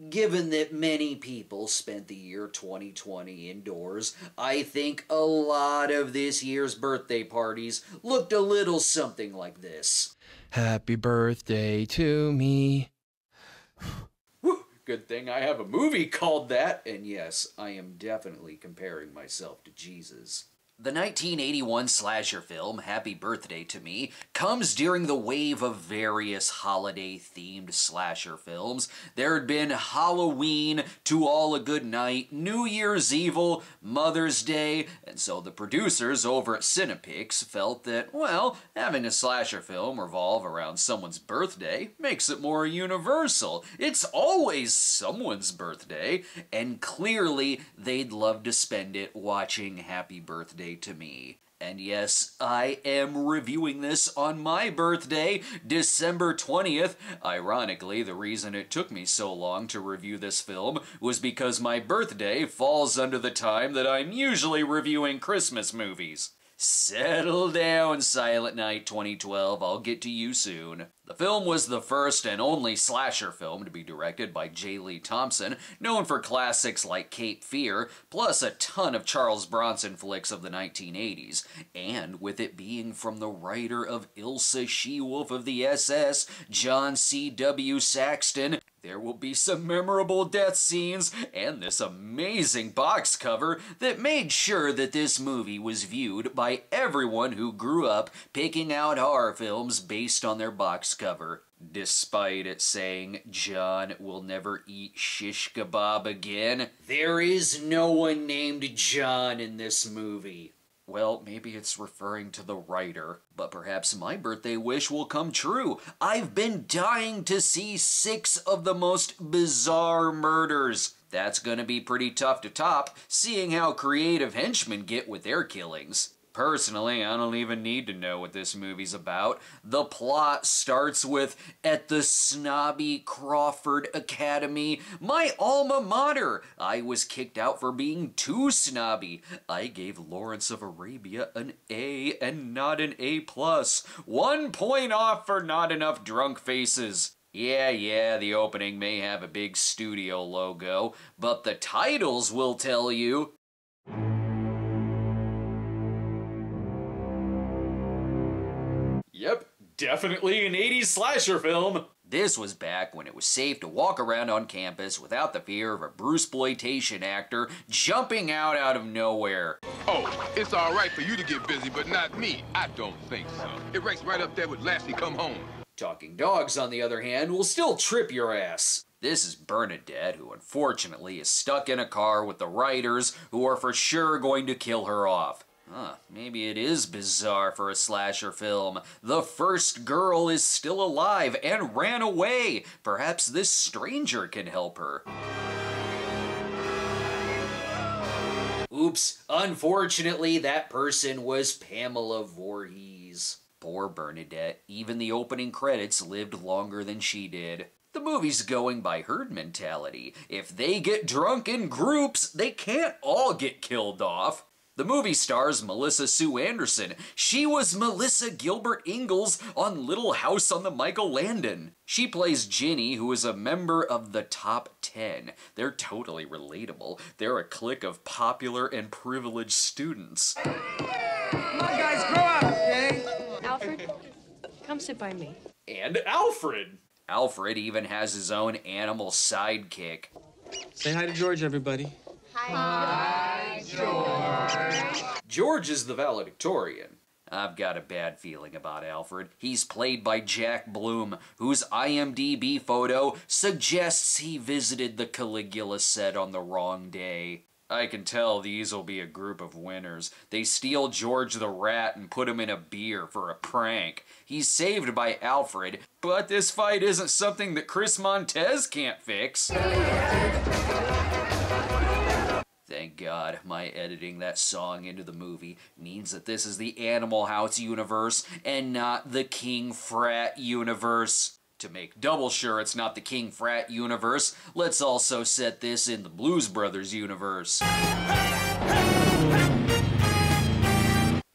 Given that many people spent the year 2020 indoors, I think a lot of this year's birthday parties looked a little something like this. Happy birthday to me. Whew, good thing I have a movie called that, and yes, I am definitely comparing myself to Jesus. The 1981 slasher film, Happy Birthday to Me, comes during the wave of various holiday-themed slasher films. There had been Halloween, To All a Good Night, New Year's Evil, Mother's Day, and so the producers over at Cinepix felt that, well, having a slasher film revolve around someone's birthday makes it more universal. It's always someone's birthday, and clearly they'd love to spend it watching Happy Birthday to Me. And yes, I am reviewing this on my birthday, December 20th. Ironically, the reason it took me so long to review this film was because my birthday falls under the time that I'm usually reviewing Christmas movies. Settle down, Silent Night 2012, I'll get to you soon. The film was the first and only slasher film to be directed by J. Lee Thompson, known for classics like Cape Fear, plus a ton of Charles Bronson flicks of the 1980s, and with it being from the writer of Ilsa She-Wolf of the SS, John C.W. Saxton, there will be some memorable death scenes and this amazing box cover that made sure that this movie was viewed by everyone who grew up picking out horror films based on their box cover. Despite it saying, John will never eat shish kebab again, there is no one named John in this movie. Well, maybe it's referring to the writer, but perhaps my birthday wish will come true. I've been dying to see 6 of the most bizarre murders. That's gonna be pretty tough to top, seeing how creative henchmen get with their killings. Personally, I don't even need to know what this movie's about. The plot starts with, at the snobby Crawford Academy, my alma mater. I was kicked out for being too snobby. I gave Lawrence of Arabia an A and not an A+. 1 point off for not enough drunk faces. Yeah, the opening may have a big studio logo, but the titles will tell you. Yep, definitely an 80s slasher film. This was back when it was safe to walk around on campus without the fear of a Bruceploitation actor jumping out of nowhere. Oh, it's all right for you to get busy, but not me. I don't think so. It ranks right up there with Lassie Come Home. Talking Dogs, on the other hand, will still trip your ass. This is Bernadette, who unfortunately is stuck in a car with the writers who are for sure going to kill her off. Maybe it is bizarre for a slasher film. The first girl is still alive and ran away. Perhaps this stranger can help her. Oops, unfortunately that person was Pamela Voorhees. Poor Bernadette, even the opening credits lived longer than she did. The movie's going by herd mentality. If they get drunk in groups, they can't all get killed off. The movie stars Melissa Sue Anderson. She was Melissa Gilbert Ingalls on Little House on the Michael Landon. She plays Ginny, who is a member of the Top 10. They're totally relatable. They're a clique of popular and privileged students. Come on, guys, grow up, okay? Alfred, come sit by me. And Alfred! Alfred even has his own animal sidekick. Say hi to George, everybody. Hi, George. George is the valedictorian. I've got a bad feeling about Alfred. He's played by Jack Bloom, whose IMDb photo suggests he visited the Caligula set on the wrong day. I can tell these will be a group of winners. They steal George the Rat and put him in a beer for a prank. He's saved by Alfred, but this fight isn't something that Chris Montez can't fix. Thank God, my editing that song into the movie means that this is the Animal House universe and not the King Frat universe. To make double sure it's not the King Frat universe, let's also set this in the Blues Brothers universe.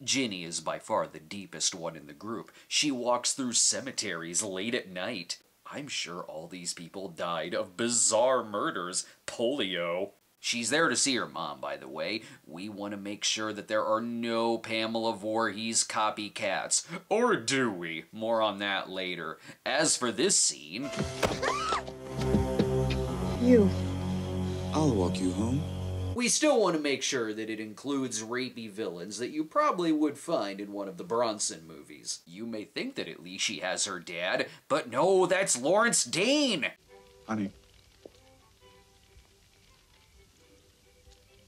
Ginny is by far the deepest one in the group. She walks through cemeteries late at night. I'm sure all these people died of bizarre murders. Polio. She's there to see her mom, by the way. We want to make sure that there are no Pamela Voorhees copycats. Or do we? More on that later. As for this scene... You. I'll walk you home. We still want to make sure that it includes rapey villains that you probably would find in one of the Bronson movies. You may think that at least she has her dad, but no, that's Lawrence Dane! Honey,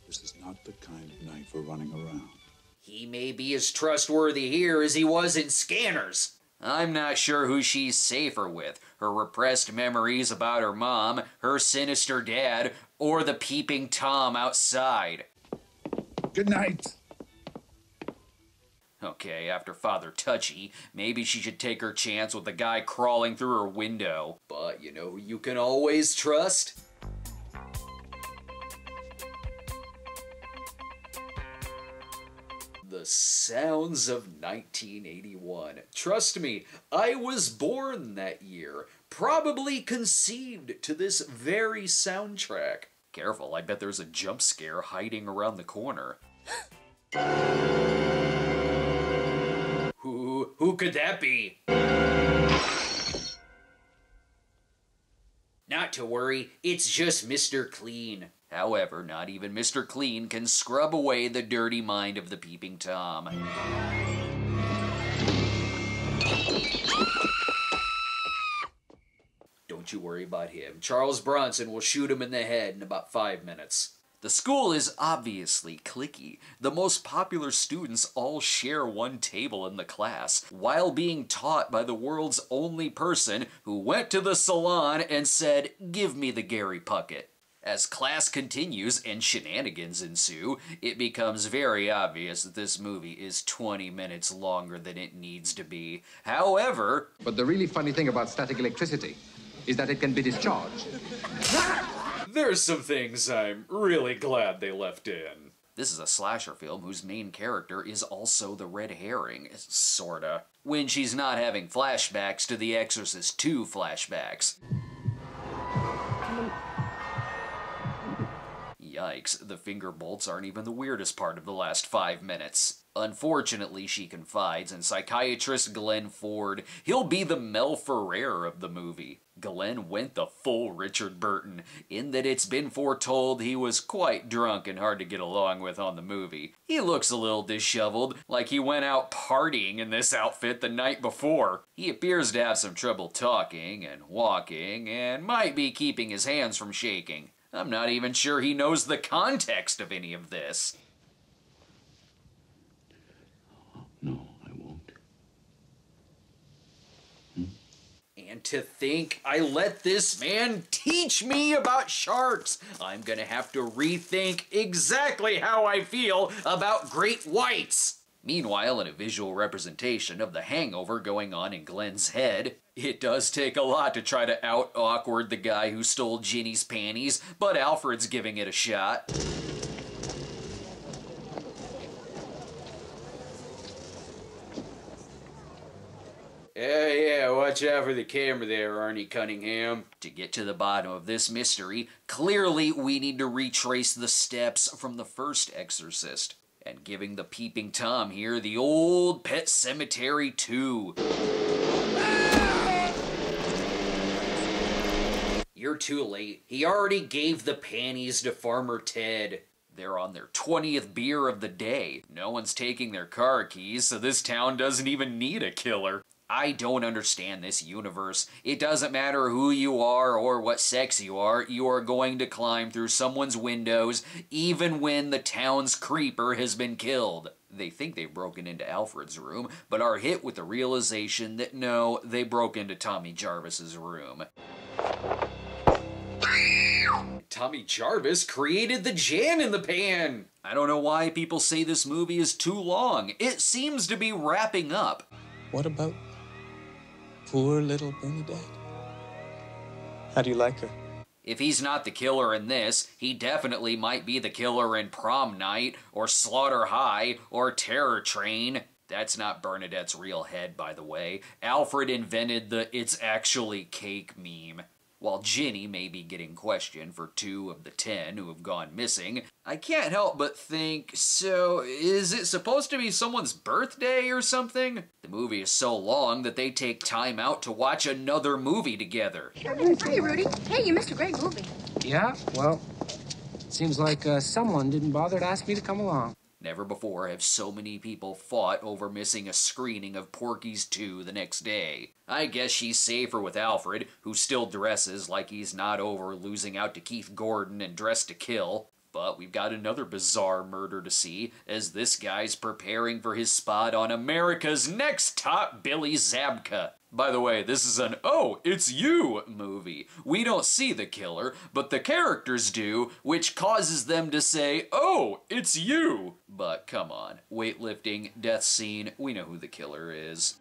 this is not the kind of night for running around. He may be as trustworthy here as he was in Scanners. I'm not sure who she's safer with, her repressed memories about her mom, her sinister dad, or the peeping Tom outside. Good night. Okay, after Father Touchy, maybe she should take her chance with the guy crawling through her window. But you know who you can always trust? The sounds of 1981. Trust me, I was born that year. Probably conceived to this very soundtrack. Careful, I bet there's a jump scare hiding around the corner. Who could that be? Not to worry, it's just Mr. Clean. However, not even Mr. Clean can scrub away the dirty mind of the peeping Tom. Don't you worry about him. Charles Bronson will shoot him in the head in about 5 minutes. The school is obviously cliquey. The most popular students all share one table in the class, while being taught by the world's only person who went to the salon and said, "Give me the Gary Puckett." As class continues and shenanigans ensue, it becomes very obvious that this movie is 20 minutes longer than it needs to be. However... But the really funny thing about static electricity is that it can be discharged. There's some things I'm really glad they left in. This is a slasher film whose main character is also the red herring, sorta. When she's not having flashbacks to The Exorcist 2 flashbacks. Yikes, the finger bolts aren't even the weirdest part of the last 5 minutes. Unfortunately, she confides in psychiatrist Glenn Ford. He'll be the Mel Ferrer of the movie. Glenn went the full Richard Burton, in that it's been foretold he was quite drunk and hard to get along with on the movie. He looks a little disheveled, like he went out partying in this outfit the night before. He appears to have some trouble talking and walking, and might be keeping his hands from shaking. I'm not even sure he knows the context of any of this. No, I won't. And to think I let this man teach me about sharks. I'm gonna have to rethink exactly how I feel about great whites. Meanwhile, in a visual representation of the hangover going on in Glenn's head, it does take a lot to try to out-awkward the guy who stole Ginny's panties, but Alfred's giving it a shot. Yeah, watch out for the camera there, Arnie Cunningham. To get to the bottom of this mystery, clearly we need to retrace the steps from the first Exorcist. And giving the peeping Tom here the old Pet Sematary 2. You're too late. He already gave the panties to Farmer Ted. They're on their 20th beer of the day. No one's taking their car keys, so this town doesn't even need a killer. I don't understand this universe. It doesn't matter who you are or what sex you are going to climb through someone's windows, even when the town's creeper has been killed. They think they've broken into Alfred's room, but are hit with the realization that no, they broke into Tommy Jarvis's room. Tommy Jarvis created the Jan in the Pan! I don't know why people say this movie is too long. It seems to be wrapping up. What about poor little Bernadette? How do you like her? If he's not the killer in this, he definitely might be the killer in Prom Night, or Slaughter High, or Terror Train. That's not Bernadette's real head, by the way. Alfred invented the "it's actually cake" meme. While Ginny may be getting questioned for 2 of the 10 who have gone missing, I can't help but think, so is it supposed to be someone's birthday or something? The movie is so long that they take time out to watch another movie together. Hi, Rudy. Hey, you missed a great movie. Yeah, well, seems like someone didn't bother to ask me to come along. Never before have so many people fought over missing a screening of Porky's 2 the next day. I guess she's safer with Alfred, who still dresses like he's not over losing out to Keith Gordon and Dressed to Kill. But we've got another bizarre murder to see, as this guy's preparing for his spot on America's Next Top Billy Zabka. By the way, this is an "oh, it's you" movie. We don't see the killer, but the characters do, which causes them to say, "oh, it's you." But come on, weightlifting, death scene, we know who the killer is.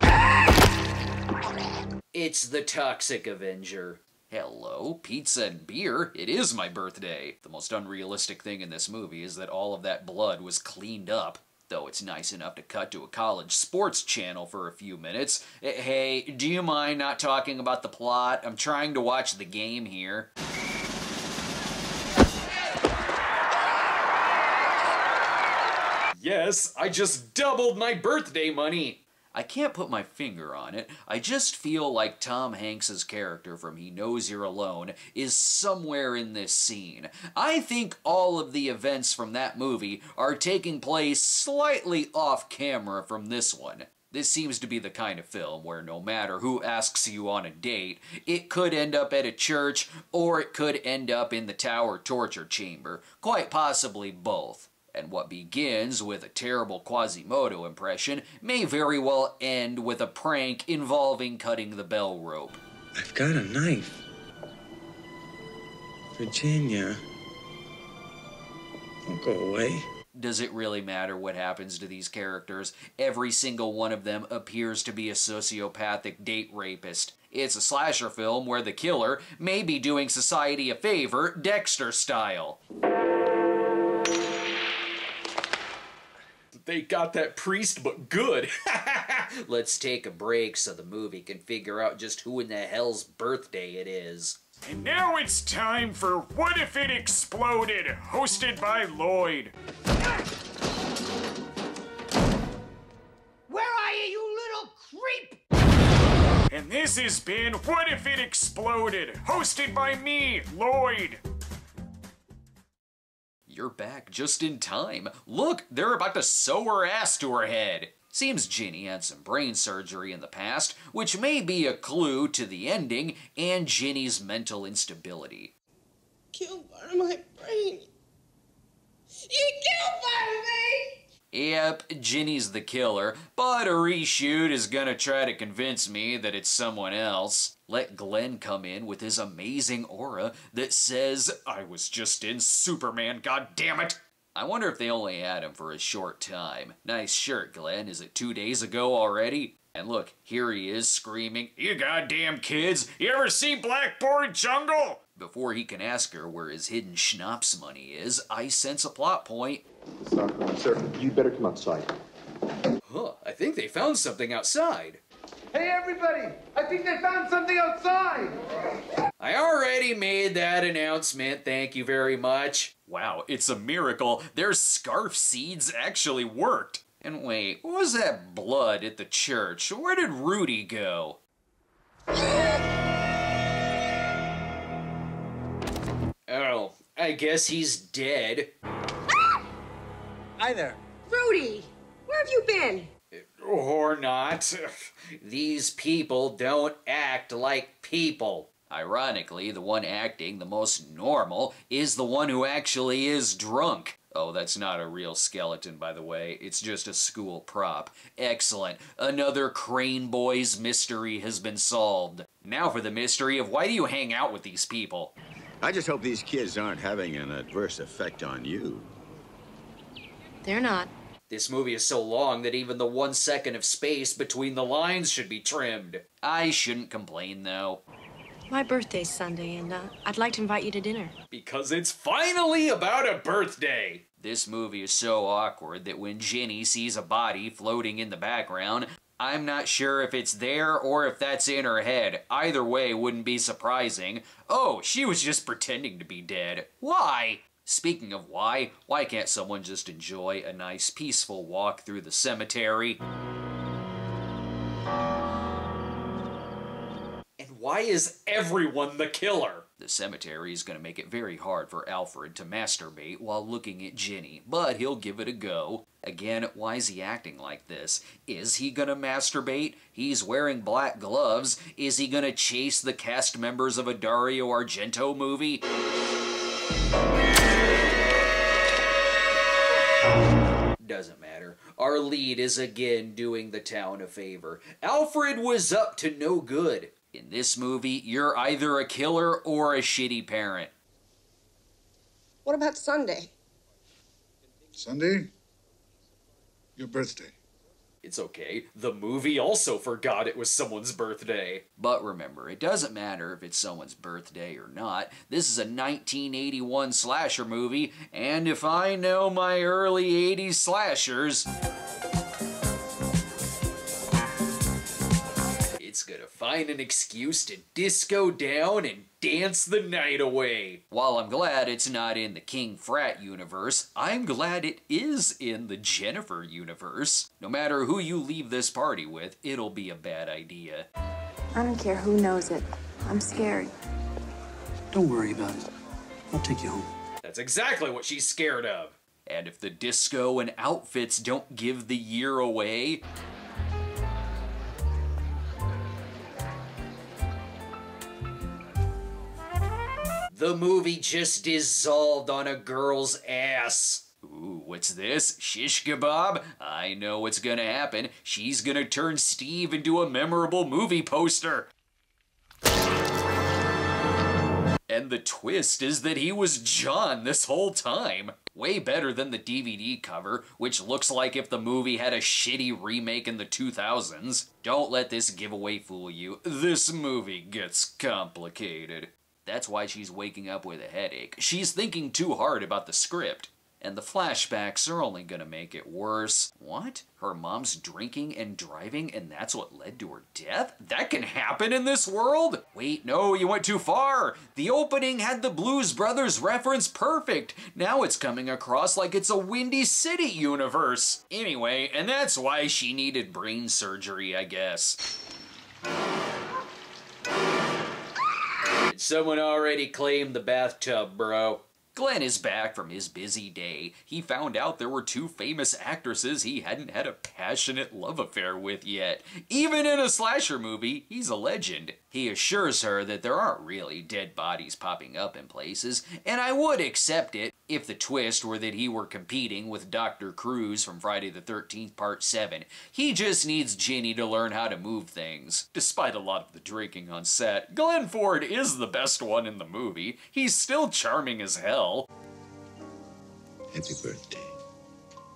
It's the Toxic Avenger. Hello, pizza and beer. It is my birthday. The most unrealistic thing in this movie is that all of that blood was cleaned up. Though it's nice enough to cut to a college sports channel for a few minutes. Hey, do you mind not talking about the plot? I'm trying to watch the game here. Yes, I just doubled my birthday money! I can't put my finger on it. I just feel like Tom Hanks's character from He Knows You're Alone is somewhere in this scene. I think all of the events from that movie are taking place slightly off camera from this one. This seems to be the kind of film where no matter who asks you on a date, it could end up at a church or it could end up in the Tower torture chamber. Quite possibly both. And what begins with a terrible Quasimodo impression may very well end with a prank involving cutting the bell rope. I've got a knife. Virginia. Don't go away. Does it really matter what happens to these characters? Every single one of them appears to be a sociopathic date rapist. It's a slasher film where the killer may be doing society a favor, Dexter style. They got that priest, but good. Let's take a break so the movie can figure out just who in the hell's birthday it is. And now it's time for What If It Exploded, hosted by Lloyd. Where are you, you little creep? And this has been What If It Exploded, hosted by me, Lloyd. You're back just in time. Look, they're about to sew her ass to her head. Seems Ginny had some brain surgery in the past, which may be a clue to the ending and Ginny's mental instability. Killed part of my brain. You killed part of me! Yep, Ginny's the killer, but a reshoot is gonna try to convince me that it's someone else. Let Glenn come in with his amazing aura that says, "I was just in Superman, goddammit!" I wonder if they only had him for a short time. Nice shirt, Glenn. Is it 2 days ago already? And look, here he is screaming, "You goddamn kids! You ever see Blackboard Jungle?" Before he can ask her where his hidden schnapps money is, I sense a plot point. Sir, you'd better come outside. Huh, I think they found something outside. Hey, everybody! I think they found something outside! I already made that announcement, thank you very much. Wow, it's a miracle. Their scarf seeds actually worked. And wait, what was that blood at the church? Where did Rudy go? Oh, I guess he's dead. Hi there. Rudy, where have you been? Or not. These people don't act like people. Ironically, the one acting the most normal is the one who actually is drunk. Oh, that's not a real skeleton, by the way. It's just a school prop. Excellent. Another Crane Boys mystery has been solved. Now for the mystery of why do you hang out with these people? I just hope these kids aren't having an adverse effect on you. They're not. This movie is so long that even the 1 second of space between the lines should be trimmed. I shouldn't complain, though. My birthday's Sunday, and I'd like to invite you to dinner. Because it's finally about a birthday! This movie is so awkward that when Ginny sees a body floating in the background, I'm not sure if it's there or if that's in her head. Either way wouldn't be surprising. Oh, she was just pretending to be dead. Why? Speaking of why can't someone just enjoy a nice peaceful walk through the cemetery? And why is everyone the killer? The cemetery is going to make it very hard for Alfred to masturbate while looking at Ginny, but he'll give it a go. Again, why is he acting like this? Is he gonna masturbate? He's wearing black gloves. Is he gonna chase the cast members of a Dario Argento movie? Doesn't matter. Our lead is again doing the town a favor. Alfred was up to no good. In this movie, you're either a killer or a shitty parent. What about Sunday? Sunday? Your birthday. It's okay. The movie also forgot it was someone's birthday. But remember, it doesn't matter if it's someone's birthday or not. This is a 1981 slasher movie, and if I know my early 80s slashers, it's gonna find an excuse to disco down and dance the night away. While I'm glad it's not in the King Frat universe, I'm glad it is in the Jennifer universe. No matter who you leave this party with, it'll be a bad idea. I don't care who knows it. I'm scared. Don't worry about it. I'll take you home. That's exactly what she's scared of. And if the disco and outfits don't give the year away, the movie just dissolved on a girl's ass. Ooh, what's this? Shish kebab? I know what's gonna happen. She's gonna turn Steve into a memorable movie poster. And the twist is that he was John this whole time. Way better than the DVD cover, which looks like if the movie had a shitty remake in the 2000s. Don't let this giveaway fool you. This movie gets complicated. That's why she's waking up with a headache. She's thinking too hard about the script. And the flashbacks are only gonna make it worse. What? Her mom's drinking and driving and that's what led to her death? That can happen in this world? Wait, no, you went too far. The opening had the Blues Brothers reference perfect. Now it's coming across like it's a Windy City universe. Anyway, and that's why she needed brain surgery, I guess. Someone already claimed the bathtub, bro. Glenn is back from his busy day. He found out there were two famous actresses he hadn't had a passionate love affair with yet. Even in a slasher movie, he's a legend. He assures her that there aren't really dead bodies popping up in places, and I would accept it if the twist were that he were competing with Dr. Cruz from Friday the 13th Part 7. He just needs Ginny to learn how to move things. Despite a lot of the drinking on set, Glenn Ford is the best one in the movie. He's still charming as hell. Happy birthday.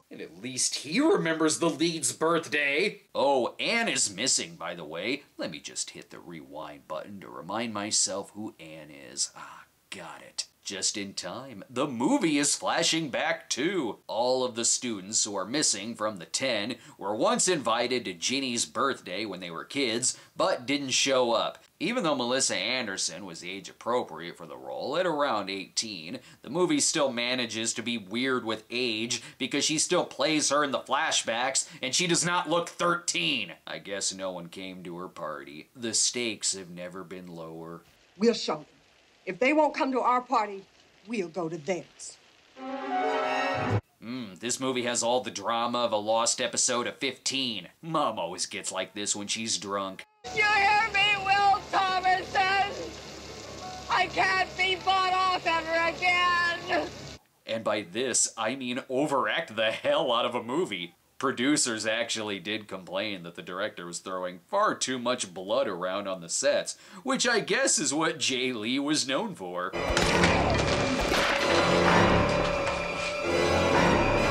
And at least he remembers the lead's birthday. Oh, Anne is missing, by the way. Let me just hit the rewind button to remind myself who Anne is. Ah, got it. Just in time. The movie is flashing back too. All of the students who are missing from the 10 were once invited to Ginny's birthday when they were kids, but didn't show up. Even though Melissa Anderson was age appropriate for the role at around 18, the movie still manages to be weird with age because she still plays her in the flashbacks and she does not look 13. I guess no one came to her party. The stakes have never been lower. We'll show them. If they won't come to our party, we'll go to theirs. This movie has all the drama of a lost episode of 15. Mom always gets like this when she's drunk. You hear me, Will Thomason? I can't be bought off ever again. And by this, I mean overact the hell out of a movie. Producers actually did complain that the director was throwing far too much blood around on the sets, which I guess is what Jay Lee was known for.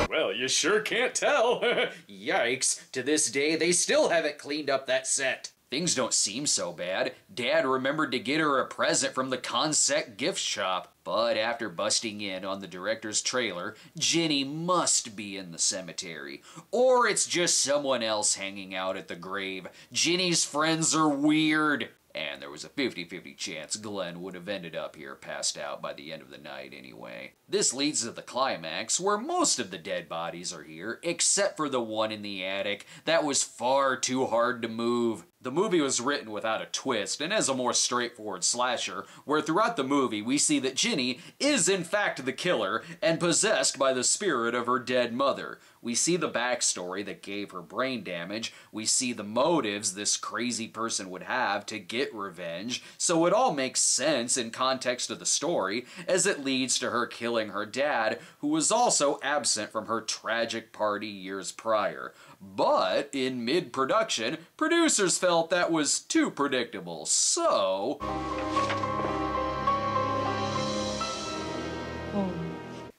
Well, you sure can't tell. Yikes. To this day, they still haven't cleaned up that set. Things don't seem so bad. Dad remembered to get her a present from the Consec gift shop. But after busting in on the director's trailer, Ginny must be in the cemetery. Or it's just someone else hanging out at the grave. Ginny's friends are weird. And there was a 50-50 chance Glenn would have ended up here passed out by the end of the night anyway. This leads to the climax, where most of the dead bodies are here, except for the one in the attic that was far too hard to move. The movie was written without a twist, and as a more straightforward slasher, where throughout the movie we see that Ginny is in fact the killer, and possessed by the spirit of her dead mother. We see the backstory that gave her brain damage, we see the motives this crazy person would have to get revenge, so it all makes sense in context of the story, as it leads to her killing her dad, who was also absent from her tragic party years prior. But in mid-production, producers felt that was too predictable, so...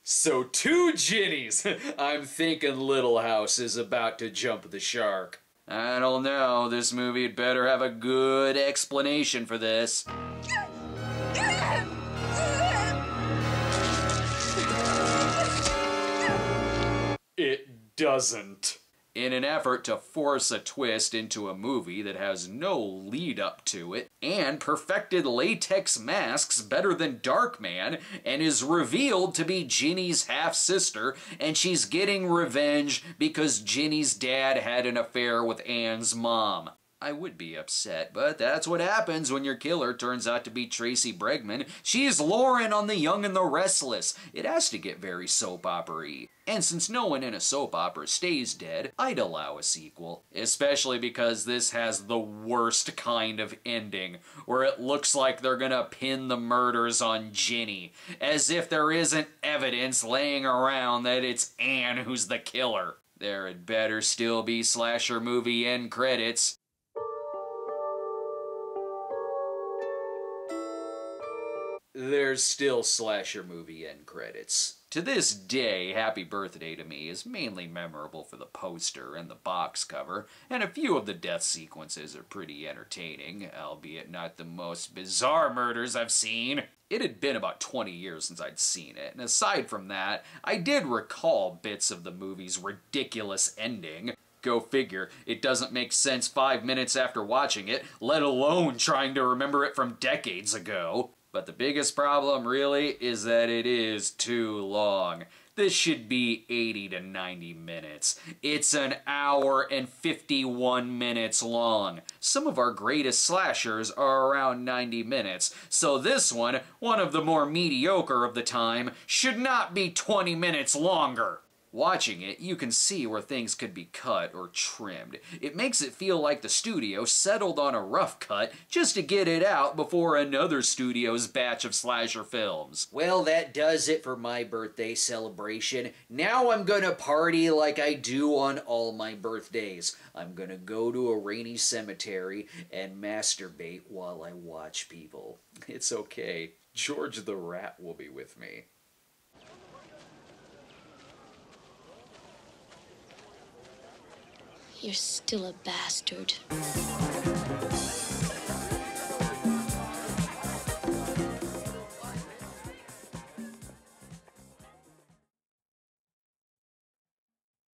So 2 Ginnies! I'm thinking Little House is about to jump the shark. I don't know, this movie had better have a good explanation for this. It doesn't. In an effort to force a twist into a movie that has no lead up to it, and perfected latex masks better than Darkman, and is revealed to be Ginny's half-sister, and she's getting revenge because Ginny's dad had an affair with Anne's mom. I would be upset, but that's what happens when your killer turns out to be Tracy Bregman. She's Lauren on The Young and the Restless. It has to get very soap opera-y. And since no one in a soap opera stays dead, I'd allow a sequel. Especially because this has the worst kind of ending, where it looks like they're gonna pin the murders on Ginny, as if there isn't evidence laying around that it's Anne who's the killer. There had better still be slasher movie end credits. There's still slasher movie end credits. To this day, Happy Birthday to Me is mainly memorable for the poster and the box cover, and a few of the death sequences are pretty entertaining, albeit not the most bizarre murders I've seen. It had been about 20 years since I'd seen it, and aside from that, I did recall bits of the movie's ridiculous ending. Go figure, it doesn't make sense 5 minutes after watching it, let alone trying to remember it from decades ago. But the biggest problem, really, is that it is too long. This should be 80 to 90 minutes. It's an hour and 51 minutes long. Some of our greatest slashers are around 90 minutes, so this one of the more mediocre of the time, should not be 20 minutes longer. Watching it, you can see where things could be cut or trimmed. It makes it feel like the studio settled on a rough cut just to get it out before another studio's batch of slasher films. Well, that does it for my birthday celebration. Now I'm gonna party like I do on all my birthdays. I'm gonna go to a rainy cemetery and masturbate while I watch people. It's okay. George the Rat will be with me. You're still a bastard.